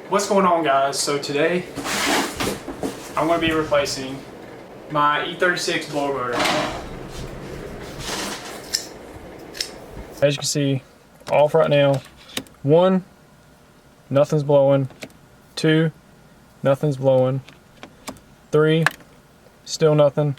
What's going on, guys? So today I'm going to be replacing my E36 blower motor. As you can see, off right now. 1, nothing's blowing. 2, nothing's blowing. 3, still nothing.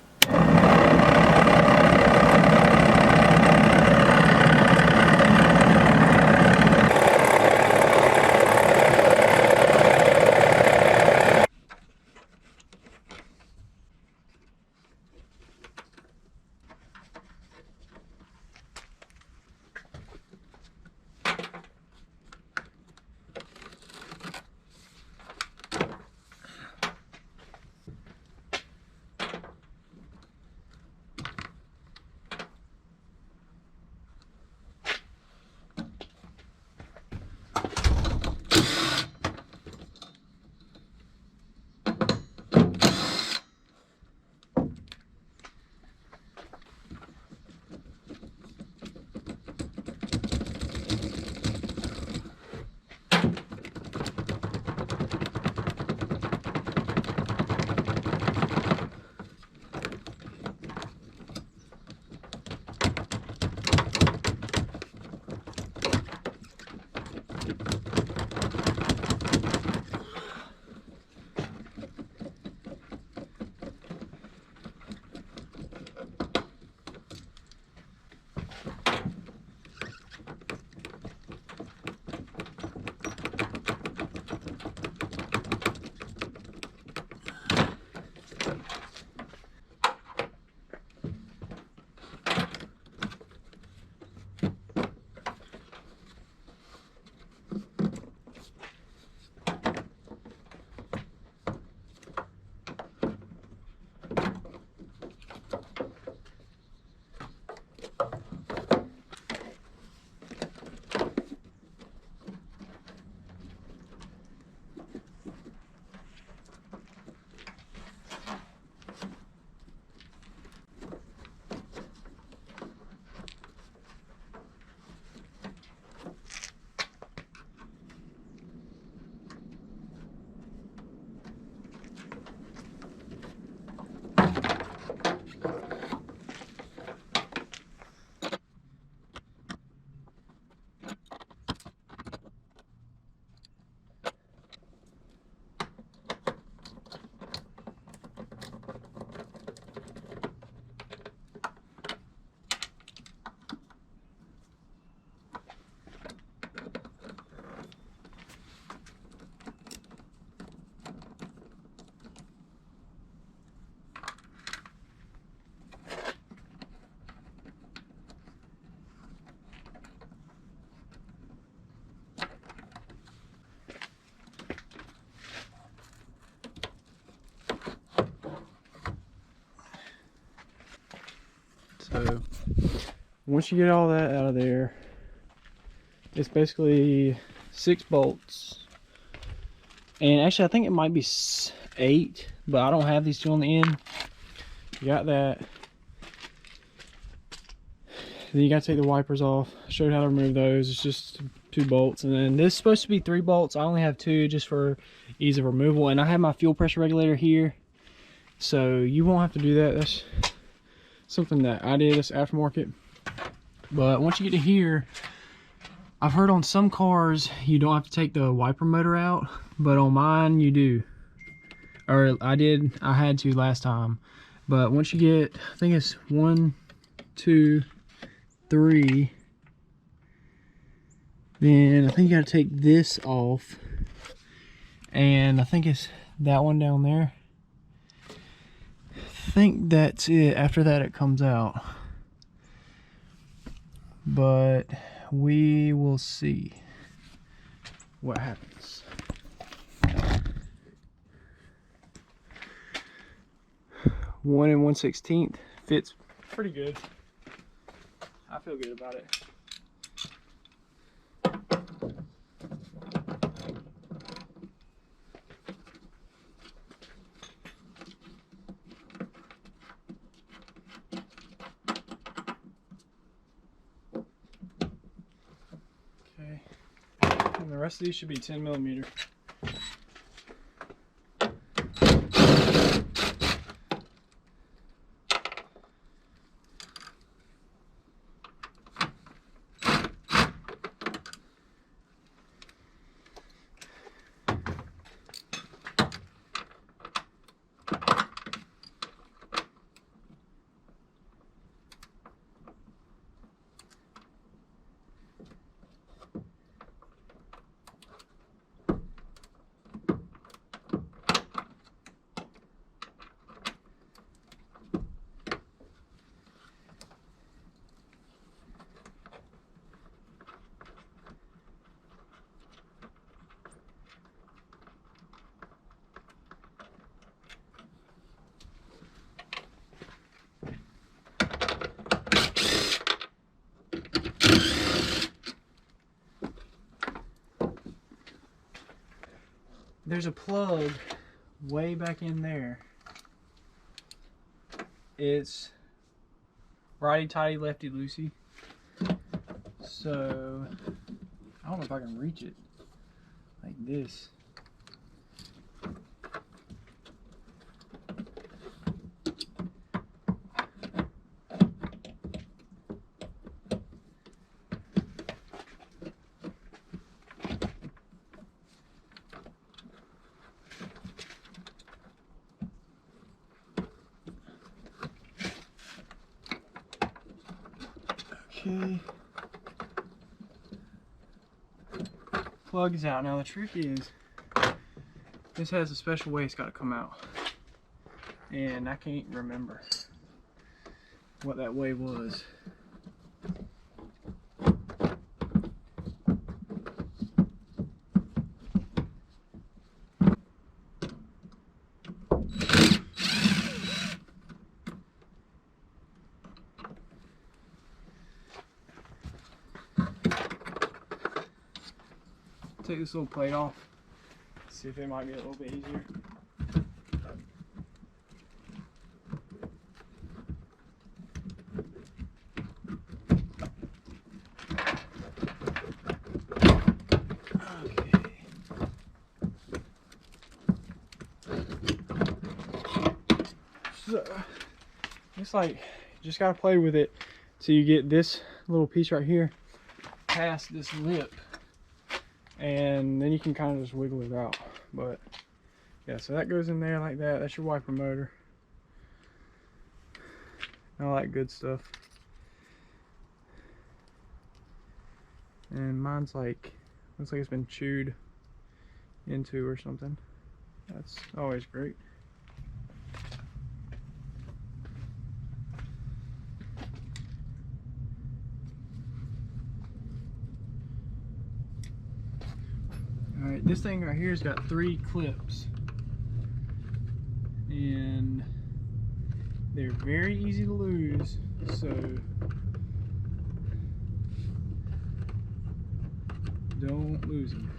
So once you get all that out of there, it's basically 6 bolts, and actually I think it might be 8, but I don't have these 2 on the end. You got that. Then you got to take the wipers off. I showed how to remove those. It's just 2 bolts, and then this is supposed to be 3 bolts. I only have 2 just for ease of removal, and I have my fuel pressure regulator here, so you won't have to do that. That's something that I did. That's aftermarket. But once you get to here, I've heard on some cars you don't have to take the wiper motor out, but on mine you do. Or I had to last time. But once you get, I think it's 1, 2, 3, then I think you gotta take this off, and I think it's that one down there. I think that's it. After that it comes out, but we will see what happens. One and 1/16 fits pretty good. I feel good about it. And the rest of these should be 10 millimeter. there's a plug way back in there. It's righty tighty, lefty loosey. So I don't know if I can reach it like this. Okay. Plug is out. Now the trick is, this has a special way it's got to come out, and I can't remember what that way was. Take this little plate off, see if it might be a little bit easier. Okay. So, it's like, you just gotta play with it till you get this little piece right here past this lip. And then you can kind of just wiggle it out. But yeah, so that goes in there like that. That's your wiper motor. All that good stuff. And mine's like, looks like it's been chewed into or something. That's always great. Alright, this thing right here has got 3 clips, and they're very easy to lose, so don't lose them.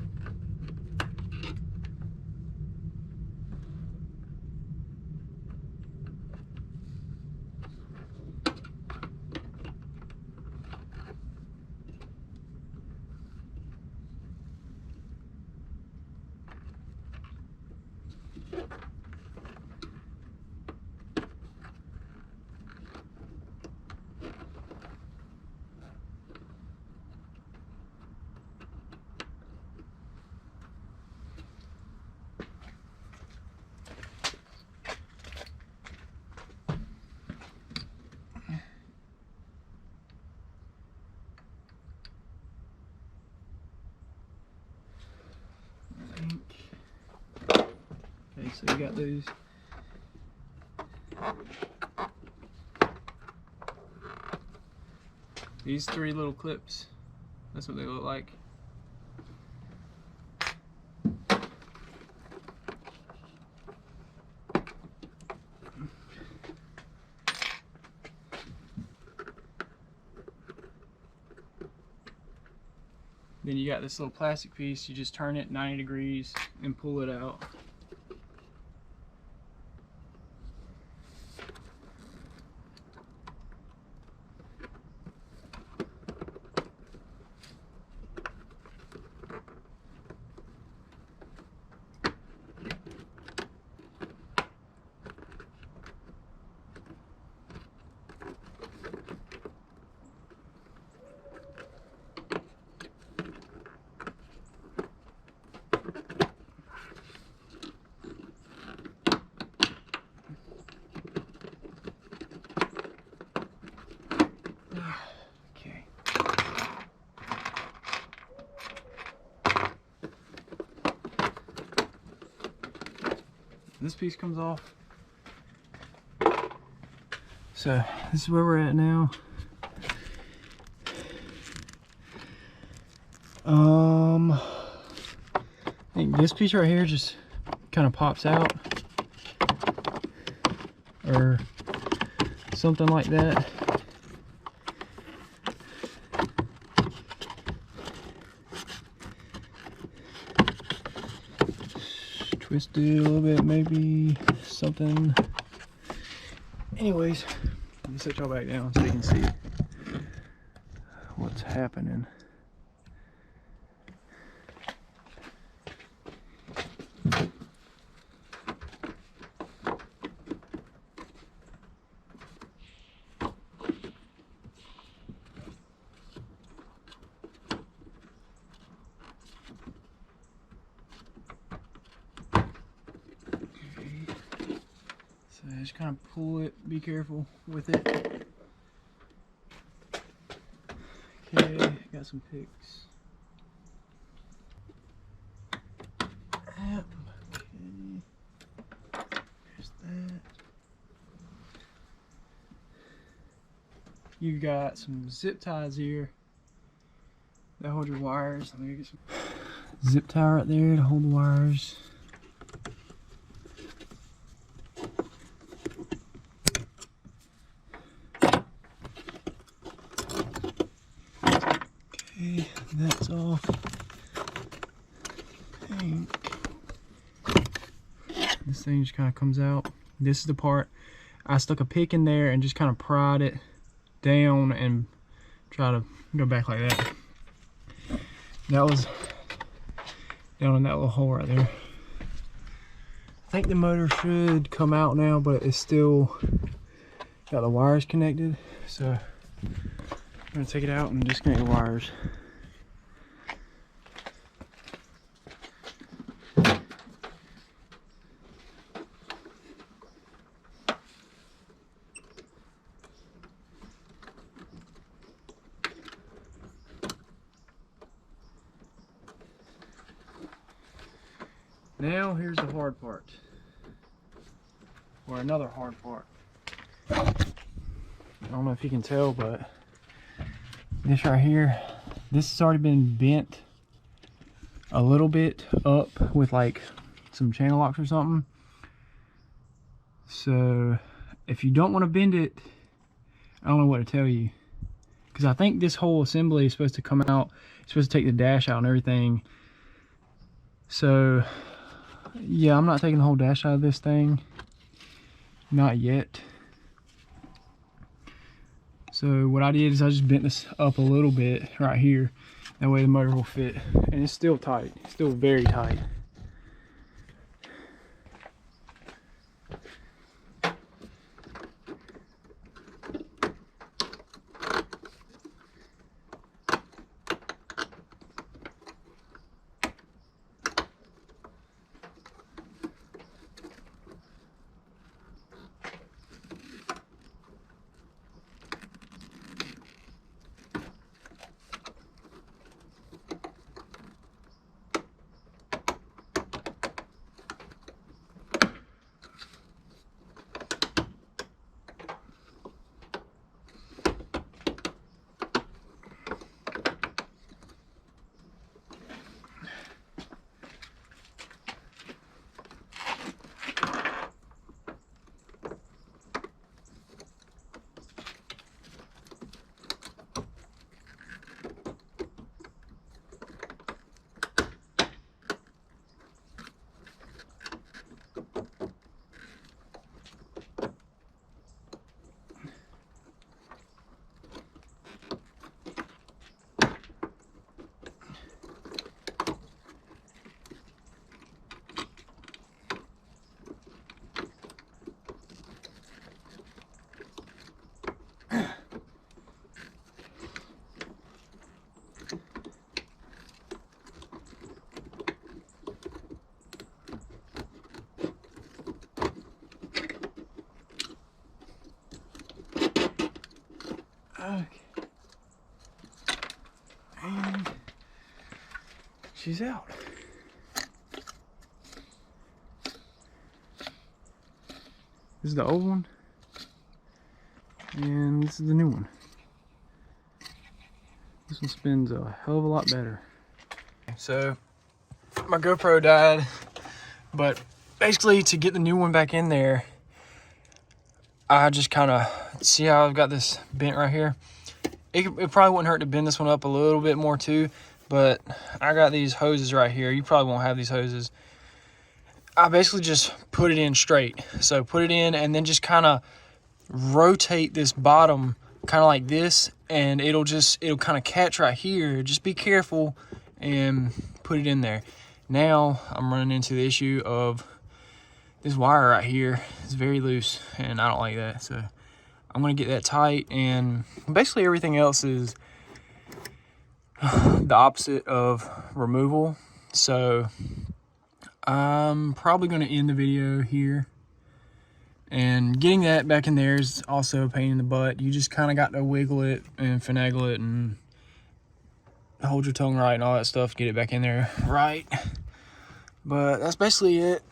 Okay, so you got those. These 3 little clips, that's what they look like. Then you got this little plastic piece, you just turn it 90 degrees and pull it out. Okay. This piece comes off. So this is where we're at now. I think this piece right here just kind of pops out or something like that. twisted a little bit, maybe something. Anyways, let me set y'all back down so you can see what's happening. So just kind of pull it, be careful with it. Okay, got some picks. Yep, okay. There's that. You got some zip ties here that hold your wires. Let me get some zip tie right there to hold the wires. Okay, that's off. This thing just kind of comes out. This is the part I stuck a pick in there and just kind of pried it down and try to go back like that. That was down in that little hole right there. I think the motor should come out now, but it's still got the wires connected. So I'm gonna take it out and disconnect the wires. Now here's the hard part, or another hard part. I don't know if you can tell, but this right here, this has already been bent a little bit up with like some channel locks or something. So if you don't want to bend it, I don't know what to tell you, because I think this whole assembly is supposed to come out, it's supposed to take the dash out and everything. So yeah, I'm not taking the whole dash out of this thing, not yet. So what I did is I just bent this up a little bit right here, that way the motor will fit, and it's still tight, it's still very tight. Okay. And she's out. This is the old one, and this is the new one. This one spins a hell of a lot better. So my GoPro died, but basically to get the new one back in there, I just kind of see how I've got this bent right here. It probably wouldn't hurt to bend this one up a little bit more too, but I got these hoses right here. You probably won't have these hoses. I basically just put it in straight. So put it in and then just kind of rotate this bottom kind of like this, and it'll kind of catch right here. Just be careful and put it in there. Now I'm running into the issue of this wire right here is very loose, and I don't like that. So I'm gonna get that tight, and basically everything else is the opposite of removal. So I'm probably gonna end the video here. And getting that back in there is also a pain in the butt. You just kind of got to wiggle it and finagle it and hold your tongue right and all that stuff, get it back in there right. But that's basically it.